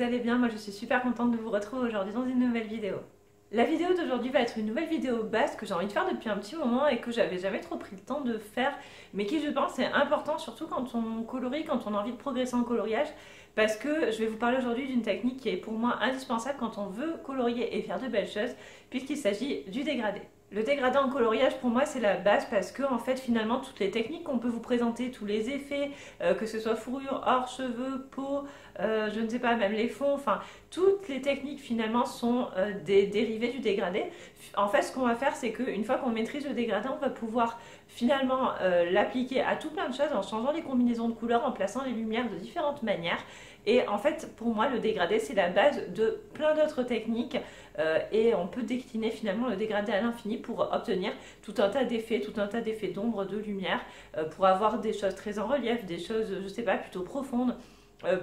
vous allez bien. Moi je suis super contente de vous retrouver aujourd'hui dans une nouvelle vidéo. La vidéo d'aujourd'hui va être une nouvelle vidéo base que j'ai envie de faire depuis un petit moment et que j'avais jamais trop pris le temps de faire, mais qui je pense est important surtout quand on colorie, quand on a envie de progresser en coloriage, parce que je vais vous parler aujourd'hui d'une technique qui est pour moi indispensable quand on veut colorier et faire de belles choses, puisqu'il s'agit du dégradé. Le dégradé en coloriage pour moi c'est la base parce que en fait finalement toutes les techniques qu'on peut vous présenter, tous les effets, que ce soit fourrure, or, cheveux, peau, je ne sais pas, même les fonds, enfin toutes les techniques finalement sont des dérivés du dégradé. En fait ce qu'on va faire c'est qu'une fois qu'on maîtrise le dégradé on va pouvoir finalement l'appliquer à tout plein de choses en changeant les combinaisons de couleurs, en plaçant les lumières de différentes manières. Et en fait, pour moi, le dégradé, c'est la base de plein d'autres techniques et on peut décliner finalement le dégradé à l'infini pour obtenir tout un tas d'effets d'ombre, de lumière, pour avoir des choses très en relief, des choses, je sais pas, plutôt profondes,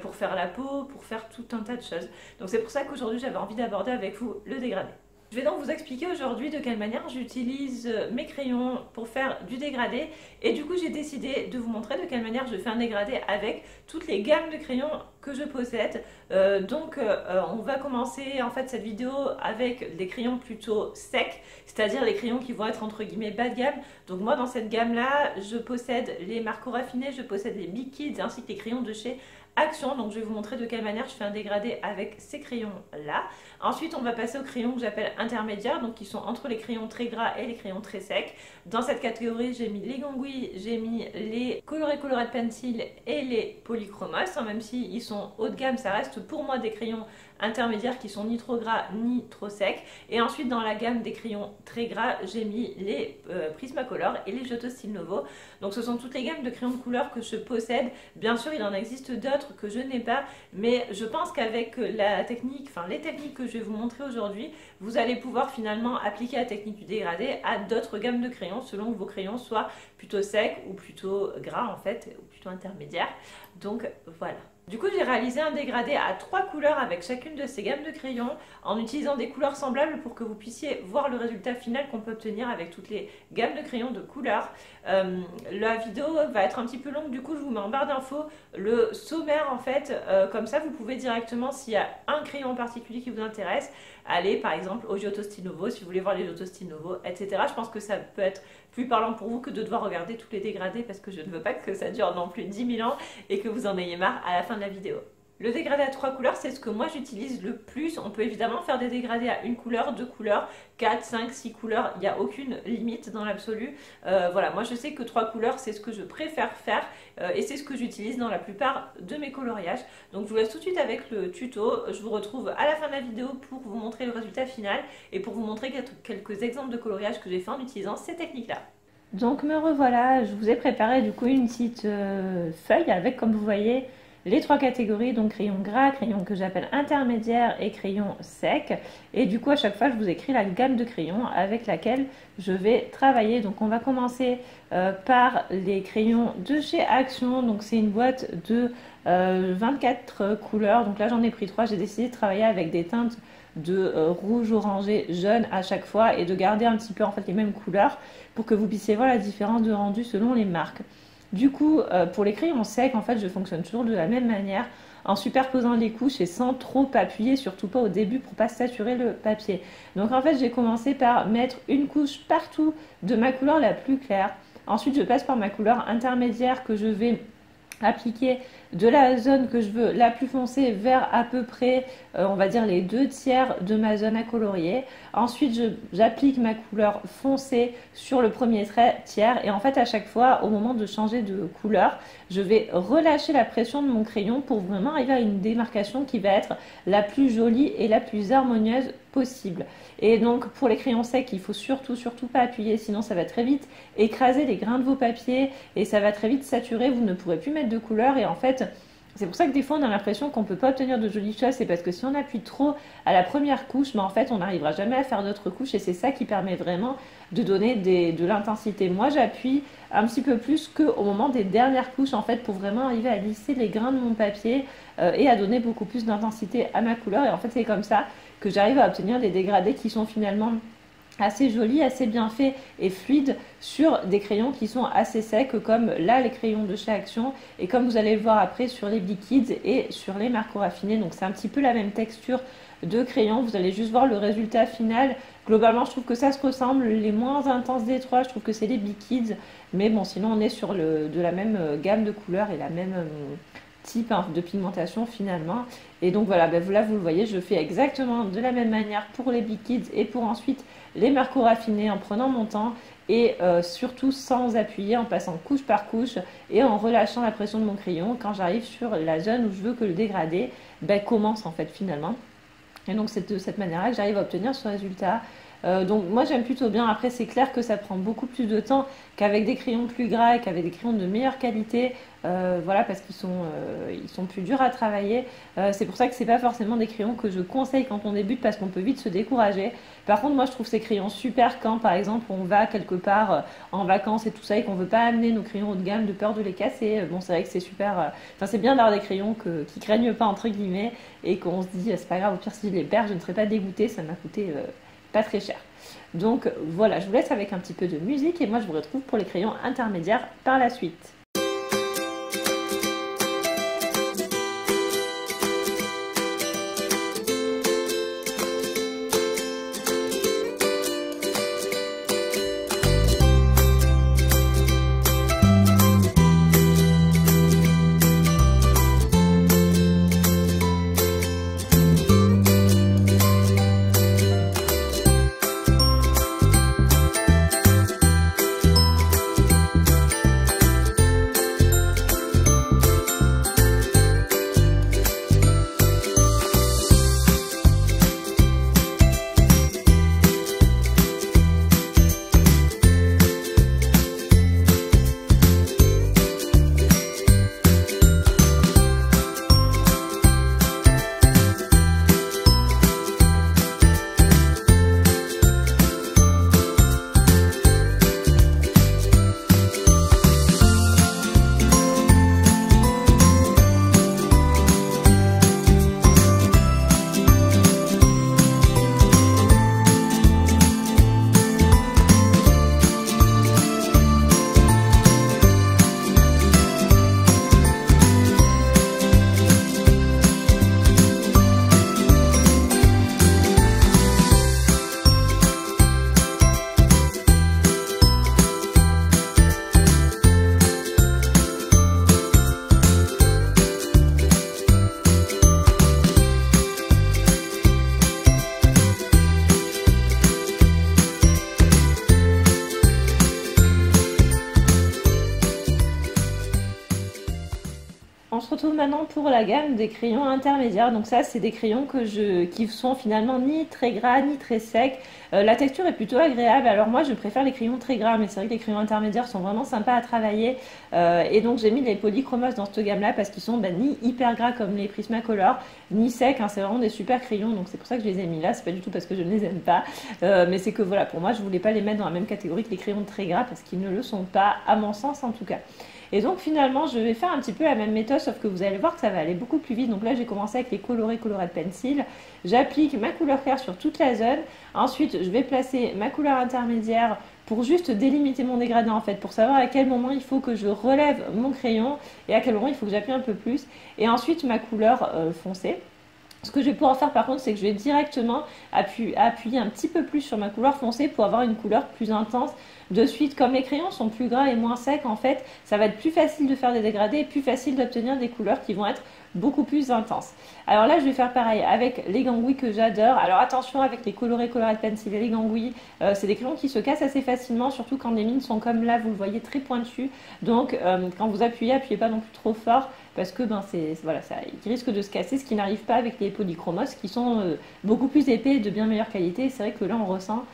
pour faire la peau, pour faire tout un tas de choses. Donc c'est pour ça qu'aujourd'hui, j'avais envie d'aborder avec vous le dégradé. Je vais donc vous expliquer aujourd'hui de quelle manière j'utilise mes crayons pour faire du dégradé, et du coup j'ai décidé de vous montrer de quelle manière je fais un dégradé avec toutes les gammes de crayons que je possède. On va commencer en fait cette vidéo avec des crayons plutôt secs, c'est-à-dire les crayons qui vont être entre guillemets bas de gamme. Donc moi dans cette gamme là je possède les Marco raffinés, je possède les Big Kids ainsi que les crayons de chez Action. Donc je vais vous montrer de quelle manière je fais un dégradé avec ces crayons là. Ensuite on va passer aux crayons que j'appelle intermédiaires, donc qui sont entre les crayons très gras et les crayons très secs. Dans cette catégorie j'ai mis les Gongui, j'ai mis les Coloré Colored Pencil et les Polychromos, même si ils sont haut de gamme, ça reste pour moi des crayons intermédiaires qui sont ni trop gras ni trop secs. Et ensuite dans la gamme des crayons très gras j'ai mis les Prismacolor et les Giotto Style Novo. Donc ce sont toutes les gammes de crayons de couleur que je possède. Bien sûr il en existe d'autres que je n'ai pas, mais je pense qu'avec la technique, enfin les techniques que je vais vous montrer aujourd'hui, vous allez pouvoir finalement appliquer la technique du dégradé à d'autres gammes de crayons selon que vos crayons soient plutôt secs ou plutôt gras en fait, ou plutôt intermédiaires. Donc voilà. Du coup, j'ai réalisé un dégradé à 3 couleurs avec chacune de ces gammes de crayons en utilisant des couleurs semblables pour que vous puissiez voir le résultat final qu'on peut obtenir avec toutes les gammes de crayons de couleurs. La vidéo va être un petit peu longue, du coup je vous mets en barre d'infos le sommaire en fait, comme ça vous pouvez directement, s'il y a un crayon en particulier qui vous intéresse, aller par exemple au Giotto Style Novo si vous voulez voir les Giotto Style Novo, etc. Je pense que ça peut être plus parlant pour vous que de devoir regarder tous les dégradés parce que je ne veux pas que ça dure non plus 10 000 ans et que vous en ayez marre à la fin de la vidéo. Le dégradé à 3 couleurs, c'est ce que moi j'utilise le plus. On peut évidemment faire des dégradés à 1 couleur, 2 couleurs, 4, 5, 6 couleurs. Il n'y a aucune limite dans l'absolu. Voilà, moi je sais que 3 couleurs, c'est ce que je préfère faire et c'est ce que j'utilise dans la plupart de mes coloriages. Donc je vous laisse tout de suite avec le tuto. Je vous retrouve à la fin de la vidéo pour vous montrer le résultat final et pour vous montrer quelques exemples de coloriage que j'ai fait en utilisant ces techniques-là. Donc me revoilà, je vous ai préparé du coup une petite feuille avec, comme vous voyez, les 3 catégories, donc crayon gras, crayon que j'appelle intermédiaire et crayon sec. Et du coup à chaque fois je vous écris la gamme de crayons avec laquelle je vais travailler. Donc on va commencer par les crayons de chez Action. Donc c'est une boîte de 24 couleurs. Donc là j'en ai pris 3, j'ai décidé de travailler avec des teintes de rouge, orangé, jaune à chaque fois et de garder un petit peu en fait les mêmes couleurs pour que vous puissiez voir la différence de rendu selon les marques. Du coup, pour les crayons secs, en fait, je fonctionne toujours de la même manière, en superposant les couches et sans trop appuyer, surtout pas au début pour pas saturer le papier. Donc en fait, j'ai commencé par mettre une couche partout de ma couleur la plus claire. Ensuite, je passe par ma couleur intermédiaire que je vais appliquer de la zone que je veux la plus foncée vers à peu près on va dire les 2/3 de ma zone à colorier. Ensuite j'applique ma couleur foncée sur le premier tiers et en fait à chaque fois au moment de changer de couleur je vais relâcher la pression de mon crayon pour vraiment arriver à une démarcation qui va être la plus jolie et la plus harmonieuse possible. Et donc pour les crayons secs il faut surtout pas appuyer, sinon ça va très vite écraser les grains de vos papiers et ça va très vite saturer, vous ne pourrez plus mettre de couleur. Et en fait c'est pour ça que des fois on a l'impression qu'on ne peut pas obtenir de jolies choses, c'est parce que si on appuie trop à la première couche, mais en fait on n'arrivera jamais à faire d'autres couches et c'est ça qui permet vraiment de donner de l'intensité. Moi j'appuie un petit peu plus qu'au moment des dernières couches en fait pour vraiment arriver à lisser les grains de mon papier et à donner beaucoup plus d'intensité à ma couleur. Et en fait c'est comme ça que j'arrive à obtenir des dégradés qui sont finalement assez joli, assez bien fait et fluide sur des crayons qui sont assez secs comme là les crayons de chez Action et comme vous allez le voir après sur les Big Kids et sur les Marco Raffinés. Donc c'est un petit peu la même texture de crayon, vous allez juste voir le résultat final. Globalement je trouve que ça se ressemble, les moins intenses des trois je trouve que c'est les Big Kids, mais bon sinon on est sur de la même gamme de couleurs et la même type de pigmentation finalement. Et donc voilà, là vous le voyez, je fais exactement de la même manière pour les Big Kids et pour ensuite les Marco Raffinés en prenant mon temps et surtout sans appuyer, en passant couche par couche et en relâchant la pression de mon crayon quand j'arrive sur la zone où je veux que le dégradé commence en fait finalement. Et donc c'est de cette manière-là que j'arrive à obtenir ce résultat. Donc moi j'aime plutôt bien. Après c'est clair que ça prend beaucoup plus de temps qu'avec des crayons plus gras et qu'avec des crayons de meilleure qualité, voilà, parce qu'ils sont plus durs à travailler. C'est pour ça que c'est pas forcément des crayons que je conseille quand on débute parce qu'on peut vite se décourager. Par contre moi je trouve ces crayons super quand par exemple on va quelque part en vacances et tout ça et qu'on veut pas amener nos crayons haut de gamme de peur de les casser. Bon c'est vrai que c'est super, enfin c'est bien d'avoir des crayons qui craignent pas entre guillemets et qu'on se dit c'est pas grave, au pire si je les perds je ne serai pas dégoûtée, ça m'a coûté pas très cher. Donc voilà, je vous laisse avec un petit peu de musique et moi je vous retrouve pour les crayons intermédiaires par la suite. On se retrouve maintenant pour la gamme des crayons intermédiaires. Donc ça, c'est des crayons qui sont finalement ni très gras ni très secs. La texture est plutôt agréable. Alors moi, je préfère les crayons très gras, mais c'est vrai que les crayons intermédiaires sont vraiment sympas à travailler. Et donc j'ai mis les polychromos dans cette gamme-là parce qu'ils sont ni hyper gras comme les Prismacolor, ni secs. C'est vraiment des super crayons. Donc c'est pour ça que je les ai mis là. C'est pas du tout parce que je ne les aime pas, mais c'est que voilà, pour moi, je voulais pas les mettre dans la même catégorie que les crayons très gras parce qu'ils ne le sont pas, à mon sens en tout cas. Et donc finalement je vais faire un petit peu la même méthode sauf que vous allez voir que ça va aller beaucoup plus vite. Donc là j'ai commencé avec les colorés Colored Pencil, j'applique ma couleur claire sur toute la zone, ensuite je vais placer ma couleur intermédiaire pour juste délimiter mon dégradé en fait, pour savoir à quel moment il faut que je relève mon crayon et à quel moment il faut que j'appuie un peu plus, et ensuite ma couleur foncée. Ce que je vais pouvoir faire par contre, c'est que je vais directement appuyer un petit peu plus sur ma couleur foncée pour avoir une couleur plus intense de suite. Comme les crayons sont plus gras et moins secs, en fait, ça va être plus facile de faire des dégradés et plus facile d'obtenir des couleurs qui vont être beaucoup plus intenses. Alors là, je vais faire pareil avec les gangouis que j'adore. Alors attention avec les colorés Colored Pencil et les gangouis, c'est des crayons qui se cassent assez facilement, surtout quand les mines sont comme là, vous le voyez, très pointues. Donc quand vous appuyez pas non plus trop fort parce que voilà, ils risquent de se casser, ce qui n'arrive pas avec les polychromos qui sont beaucoup plus épais et de bien meilleure qualité. C'est vrai que là on ressent.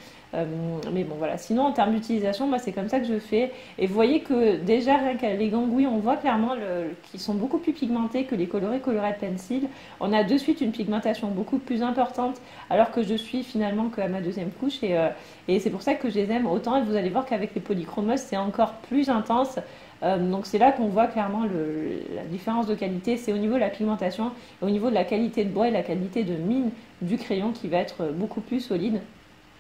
Mais bon voilà, sinon en termes d'utilisation, moi c'est comme ça que je fais. Et vous voyez que déjà rien qu'avec les gangouis, on voit clairement qu'ils sont beaucoup plus pigmentés que les colorés Colored Pencil. On a de suite une pigmentation beaucoup plus importante alors que je suis finalement qu'à ma deuxième couche, et c'est pour ça que je les aime autant. Et vous allez voir qu'avec les polychromos c'est encore plus intense. Donc c'est là qu'on voit clairement la différence de qualité, c'est au niveau de la pigmentation et au niveau de la qualité de bois et la qualité de mine du crayon qui va être beaucoup plus solide.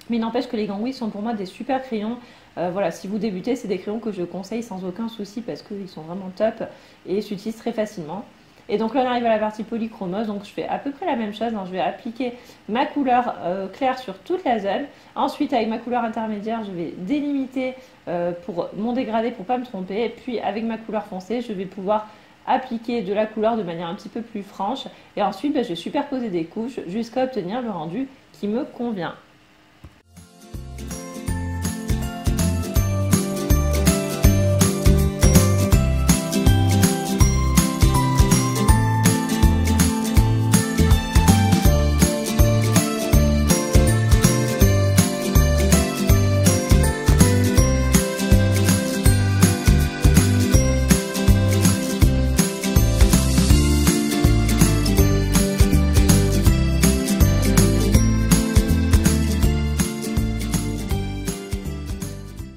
Mais il n'empêche que les Gangui sont pour moi des super crayons. Voilà, si vous débutez, c'est des crayons que je conseille sans aucun souci parce qu'ils sont vraiment top et s'utilisent très facilement. Et donc là on arrive à la partie polychromose, donc je fais à peu près la même chose, hein. Je vais appliquer ma couleur claire sur toute la zone. Ensuite avec ma couleur intermédiaire je vais délimiter pour mon dégradé pour ne pas me tromper. Et puis avec ma couleur foncée je vais pouvoir appliquer de la couleur de manière un petit peu plus franche. Et ensuite je vais superposer des couches jusqu'à obtenir le rendu qui me convient.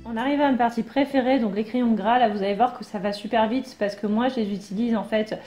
On arrive à une partie préférée, donc les crayons gras. Là vous allez voir que ça va super vite parce que moi je les utilise en fait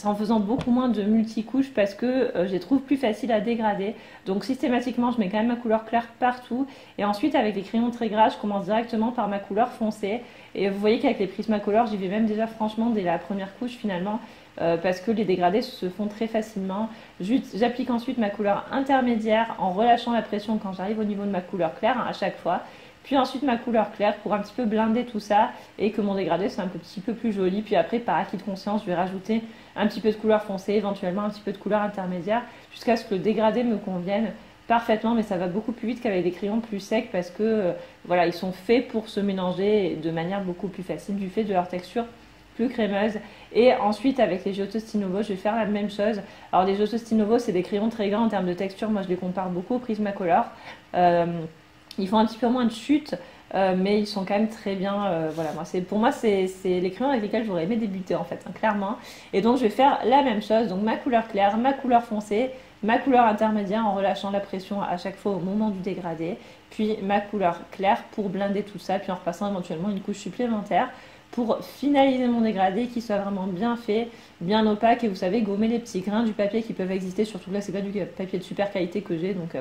en faisant beaucoup moins de multicouches parce que je les trouve plus faciles à dégrader. Donc systématiquement je mets quand même ma couleur claire partout et ensuite avec les crayons très gras je commence directement par ma couleur foncée. Et vous voyez qu'avec les Prismacolor j'y vais même déjà franchement dès la première couche finalement. Parce que les dégradés se font très facilement. J'applique ensuite ma couleur intermédiaire en relâchant la pression quand j'arrive au niveau de ma couleur claire, hein, à chaque fois. Puis ensuite ma couleur claire pour un petit peu blinder tout ça et que mon dégradé soit un petit peu plus joli. Puis après par acquis de conscience je vais rajouter un petit peu de couleur foncée, éventuellement un petit peu de couleur intermédiaire jusqu'à ce que le dégradé me convienne parfaitement. Mais ça va beaucoup plus vite qu'avec des crayons plus secs parce que voilà, ils sont faits pour se mélanger de manière beaucoup plus facile du fait de leur texture plus crémeuse. Et ensuite avec les Giotto Stinovo je vais faire la même chose. Alors les Giotto Stinovo c'est des crayons très grands en termes de texture, moi je les compare beaucoup au Prismacolor. Ils font un petit peu moins de chute mais ils sont quand même très bien. Voilà, pour moi c'est les crayons avec lesquels j'aurais aimé débuter en fait, hein, clairement. Et donc je vais faire la même chose, donc ma couleur claire, ma couleur foncée, ma couleur intermédiaire en relâchant la pression à chaque fois au moment du dégradé, puis ma couleur claire pour blinder tout ça, puis en repassant éventuellement une couche supplémentaire pour finaliser mon dégradé qui soit vraiment bien fait, bien opaque. Et vous savez, gommer les petits grains du papier qui peuvent exister, surtout que là c'est pas du papier de super qualité que j'ai, donc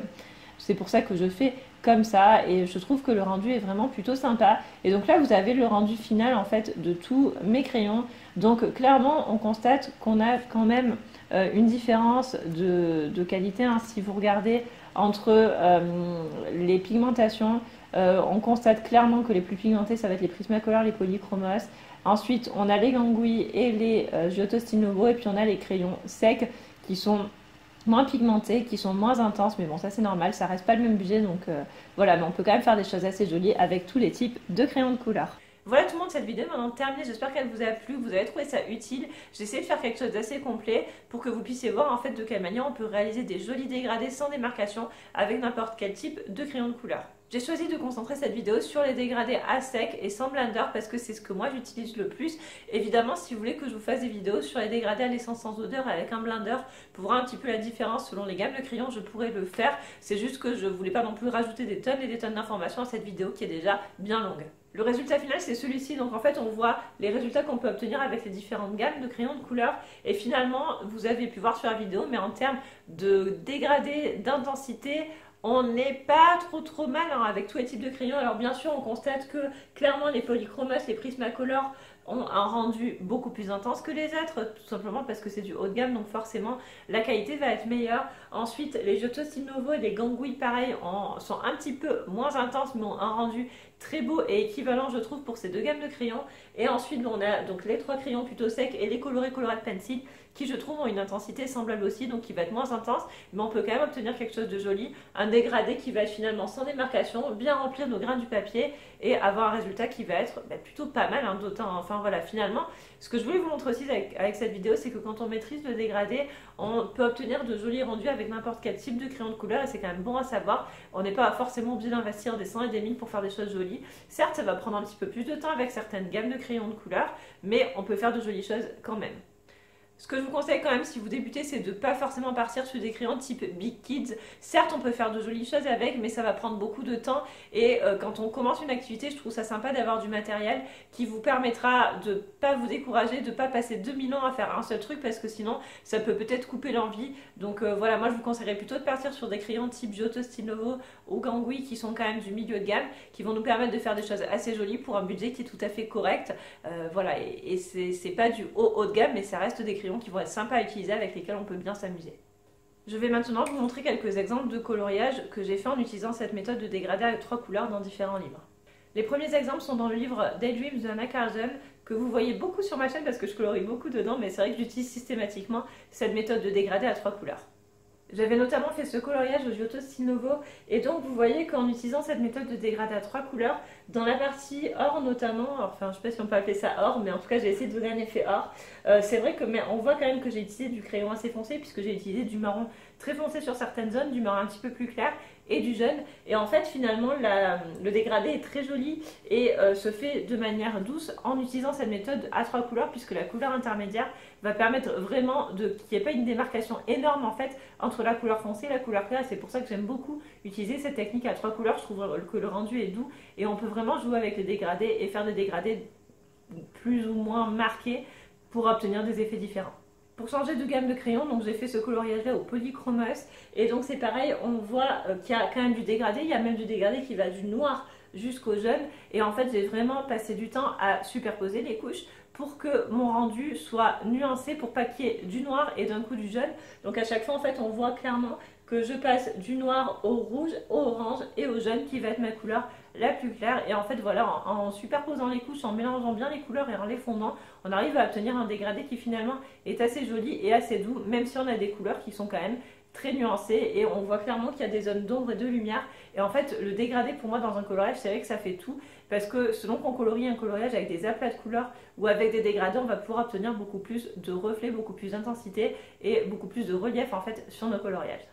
c'est pour ça que je fais comme ça et je trouve que le rendu est vraiment plutôt sympa. Et donc là vous avez le rendu final en fait de tous mes crayons. Donc clairement on constate qu'on a quand même une différence de qualité, hein. Si vous regardez entre les pigmentations, on constate clairement que les plus pigmentés ça va être les Prismacolor, les Polychromos. Ensuite on a les Gangui et les Giotto Stinovo et puis on a les crayons secs qui sont moins pigmentés, qui sont moins intenses, mais bon ça c'est normal, ça reste pas le même budget, donc voilà, mais on peut quand même faire des choses assez jolies avec tous les types de crayons de couleur. Voilà tout le monde, cette vidéo est maintenant terminée, j'espère qu'elle vous a plu, que vous avez trouvé ça utile. J'ai essayé de faire quelque chose d'assez complet pour que vous puissiez voir en fait de quelle manière on peut réaliser des jolis dégradés sans démarcation avec n'importe quel type de crayon de couleur. J'ai choisi de concentrer cette vidéo sur les dégradés à sec et sans blender parce que c'est ce que moi j'utilise le plus. Évidemment, si vous voulez que je vous fasse des vidéos sur les dégradés à l'essence sans odeur avec un blender pour voir un petit peu la différence selon les gammes de crayons, je pourrais le faire. C'est juste que je voulais pas non plus rajouter des tonnes et des tonnes d'informations à cette vidéo qui est déjà bien longue. Le résultat final c'est celui-ci, donc en fait on voit les résultats qu'on peut obtenir avec les différentes gammes de crayons de couleur et finalement vous avez pu voir sur la vidéo, mais en termes de dégradé, d'intensité, on n'est pas trop mal hein, avec tous les types de crayons. Alors bien sûr on constate que clairement les Polychromos, les Prismacolor ont un rendu beaucoup plus intense que les autres, tout simplement parce que c'est du haut de gamme, donc forcément la qualité va être meilleure. Ensuite les Giotto Stinovo et les Gangui pareil sont un petit peu moins intenses mais ont un rendu très beau et équivalent je trouve pour ces deux gammes de crayons. Et ensuite on a donc les trois crayons plutôt secs et les colorés Colored Pencil qui je trouve ont une intensité semblable aussi, donc qui va être moins intense, mais on peut quand même obtenir quelque chose de joli, un dégradé qui va être finalement sans démarcation, bien remplir nos grains du papier et avoir un résultat qui va être plutôt pas mal, hein, d'autant, enfin voilà, finalement, ce que je voulais vous montrer aussi avec cette vidéo, c'est que quand on maîtrise le dégradé, on peut obtenir de jolis rendus avec n'importe quel type de crayon de couleur et c'est quand même bon à savoir. On n'est pas forcément obligé d'investir des cents et des mille pour faire des choses jolies. Certes, ça va prendre un petit peu plus de temps avec certaines gammes de crayons de couleur, mais on peut faire de jolies choses quand même. Ce que je vous conseille quand même si vous débutez, c'est de pas forcément partir sur des crayons type Big Kids. Certes, on peut faire de jolies choses avec, mais ça va prendre beaucoup de temps. Et quand on commence une activité, je trouve ça sympa d'avoir du matériel qui vous permettra de pas vous décourager, de pas passer 2000 ans à faire un seul truc, parce que sinon, ça peut peut-être couper l'envie. Donc voilà, moi je vous conseillerais plutôt de partir sur des crayons type Giotto Stilo ou Gangui qui sont quand même du milieu de gamme, qui vont nous permettre de faire des choses assez jolies pour un budget qui est tout à fait correct. Voilà, et c'est pas du haut de gamme, mais ça reste des crayons qui vont être sympas à utiliser, avec lesquels on peut bien s'amuser. Je vais maintenant vous montrer quelques exemples de coloriage que j'ai fait en utilisant cette méthode de dégradé avec 3 couleurs dans différents livres. Les premiers exemples sont dans le livre Daydreams de Hannah Carden, que vous voyez beaucoup sur ma chaîne parce que je colorie beaucoup dedans, mais c'est vrai que j'utilise systématiquement cette méthode de dégradé à 3 couleurs. J'avais notamment fait ce coloriage au Giotto Stilo et donc vous voyez qu'en utilisant cette méthode de dégradé à 3 couleurs, dans la partie or notamment, enfin je sais pas si on peut appeler ça or, mais en tout cas j'ai essayé de donner un effet or. C'est vrai que mais on voit quand même que j'ai utilisé du crayon assez foncé puisque j'ai utilisé du marron très foncé sur certaines zones, du marron un petit peu plus clair et du jaune. Et en fait finalement le dégradé est très joli et se fait de manière douce en utilisant cette méthode à 3 couleurs, puisque la couleur intermédiaire va permettre vraiment qu'il n'y ait pas une démarcation énorme en fait entre la couleur foncée et la couleur claire. C'est pour ça que j'aime beaucoup utiliser cette technique à 3 couleurs. Je trouve que le rendu est doux et on peut vraiment jouer avec les dégradés et faire des dégradés plus ou moins marqués pour obtenir des effets différents. Pour changer de gamme de crayons, donc j'ai fait ce coloriage là au Polychromos et donc c'est pareil, on voit qu'il y a quand même du dégradé, il y a même du dégradé qui va du noir jusqu'au jaune, et en fait j'ai vraiment passé du temps à superposer les couches pour que mon rendu soit nuancé, pour pas qu'il y ait du noir et d'un coup du jaune. Donc à chaque fois en fait on voit clairement que je passe du noir au rouge, au orange et au jaune qui va être ma couleur la plus claire. Et en fait voilà, en superposant les couches, en mélangeant bien les couleurs et en les fondant, on arrive à obtenir un dégradé qui finalement est assez joli et assez doux, même si on a des couleurs qui sont quand même très nuancées et on voit clairement qu'il y a des zones d'ombre et de lumière. Et en fait le dégradé pour moi dans un coloriage, c'est vrai que ça fait tout, parce que selon qu'on colorie un coloriage avec des aplats de couleurs ou avec des dégradés, on va pouvoir obtenir beaucoup plus de reflets, beaucoup plus d'intensité et beaucoup plus de relief en fait sur nos coloriages.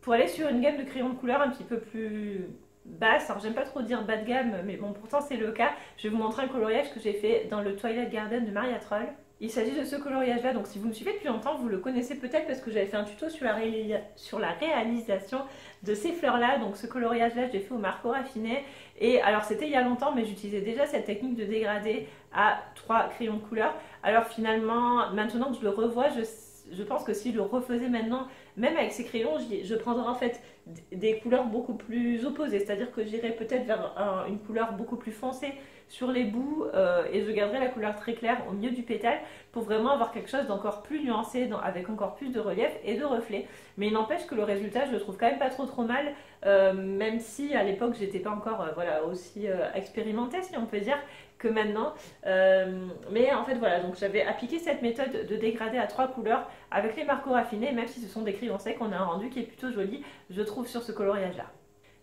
Pour aller sur une gamme de crayons de couleur un petit peu plus basse, alors j'aime pas trop dire bas de gamme, mais bon pourtant c'est le cas, je vais vous montrer un coloriage que j'ai fait dans le Twilight Garden de Maria Troll. Il s'agit de ce coloriage là, donc si vous me suivez depuis longtemps, vous le connaissez peut-être parce que j'avais fait un tuto sur la réalisation de ces fleurs là. Donc ce coloriage là, je l'ai fait au marqueur raffiné, et alors c'était il y a longtemps, mais j'utilisais déjà cette technique de dégradé à 3 crayons de couleur. Alors finalement, maintenant que je le revois, je pense que si je le refaisais maintenant, même avec ces crayons, je prendrais en fait des couleurs beaucoup plus opposées, c'est-à-dire que j'irais peut-être vers une couleur beaucoup plus foncée sur les bouts et je garderai la couleur très claire au milieu du pétale pour vraiment avoir quelque chose d'encore plus nuancé, avec encore plus de relief et de reflets. Mais il n'empêche que le résultat, je le trouve quand même pas trop mal, même si à l'époque j'étais pas encore voilà, aussi expérimentée, si on peut dire, que maintenant. Mais en fait voilà, donc j'avais appliqué cette méthode de dégradé à 3 couleurs avec les marqueurs raffinés, même si ce sont des crayons secs, on a un rendu qui est plutôt joli, je trouve, sur ce coloriage là.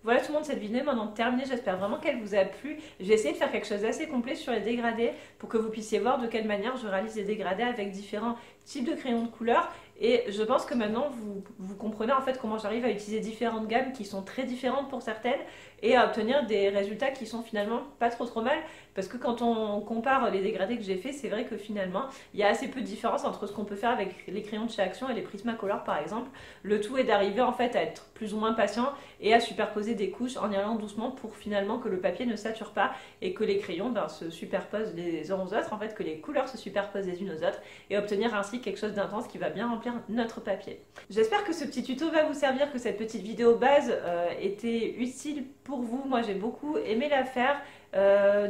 Voilà tout le monde, cette vidéo est maintenant terminée, j'espère vraiment qu'elle vous a plu. J'ai essayé de faire quelque chose d'assez complet sur les dégradés pour que vous puissiez voir de quelle manière je réalise les dégradés avec différents types de crayons de couleur. Et je pense que maintenant vous comprenez en fait comment j'arrive à utiliser différentes gammes qui sont très différentes pour certaines et à obtenir des résultats qui sont finalement pas trop mal, parce que quand on compare les dégradés que j'ai fait, c'est vrai que finalement il y a assez peu de différence entre ce qu'on peut faire avec les crayons de chez Action et les Prismacolor par exemple. Le tout est d'arriver en fait à être plus ou moins patient et à superposer des couches en y allant doucement pour finalement que le papier ne sature pas et que les crayons se superposent les uns aux autres, en fait que les couleurs se superposent les unes aux autres, et obtenir ainsi quelque chose d'intense qui va bien remplir notre papier. J'espère que ce petit tuto va vous servir, que cette petite vidéo base était utile pour vous. Moi j'ai beaucoup aimé la faire.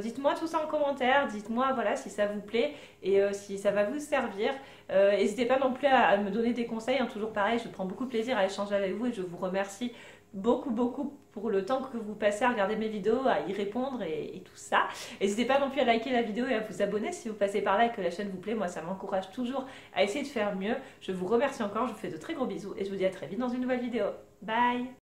Dites-moi tout ça en commentaire, dites-moi voilà, si ça vous plaît et si ça va vous servir. N'hésitez pas non plus à me donner des conseils, hein, toujours pareil, je prends beaucoup de plaisir à échanger avec vous et je vous remercie beaucoup pour le temps que vous passez à regarder mes vidéos, à y répondre et tout ça. N'hésitez pas non plus à liker la vidéo et à vous abonner si vous passez par là et que la chaîne vous plaît. Moi ça m'encourage toujours à essayer de faire mieux. Je vous remercie encore, je vous fais de très gros bisous et je vous dis à très vite dans une nouvelle vidéo. Bye!